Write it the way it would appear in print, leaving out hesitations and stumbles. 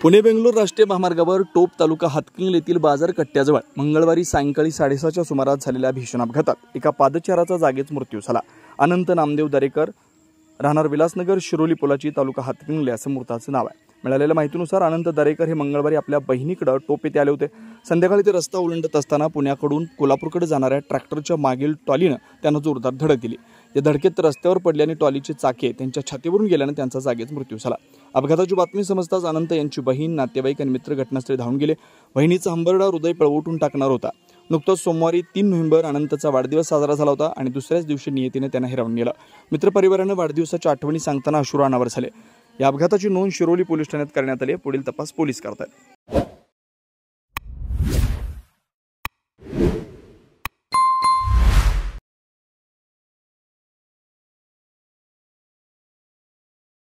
पुणे बेंगलोर राष्ट्रीय महामार्गावर टोप तालुका हातकणंगले येथील बाजार कट्ट्याजवळ मंगळवारी सायंकाळी 6:30च्या सुमारास झालेल्या भीषण अपघातात एका पादचाराचा जागीच मृत्यू झाला। अनंत नामदेव दरेकर राहणार विलासनगर शिरोली पुलाची तालुका हातकणंगले असं मृताचं नाव आहे। मिळालेल्या माहितीनुसार अनंत दरेकर हे मंगळवारी आपल्या बहिणीकडे टोप येथे आले होते। संध्याकाळी ते रस्ता ओलांडत असताना पुण्याकडून कोल्हापूरकडे जाणाऱ्या ट्रॅक्टरच्या मागील टॉलीनं त्यांना जोरदार धडक दिली। या धडकेत रस्त्यावर पडल्याने टॉलीचे चाके त्यांच्या छातीवरून गेल्याने त्यांचा जागीच मृत्यू झाला। अपघाताची बातमी समजताच अनंत यांची बहीण, नातेवाईक आणि मित्र घटनास्थळी धावून गेले। बहिणीचा हंबरडा हृदय पिळवटून टाकणार होता। नुकताच सोमवारी 3 नोव्हेंबर अनंतचा वाढदिवस साजरा झाला होता आणि दुसऱ्याच दिवशी नियतीने त्यांना हिरावून नेलं। मित्रपरिवाराने वाढदिवसाच्या आठवणी सांगताना अश्रू अनावर झाले। या अपघाताची नोंद शिरोली पोलीस ठाण्यात करण्यात आली आहे। पुढील तपास पोलीस करतात।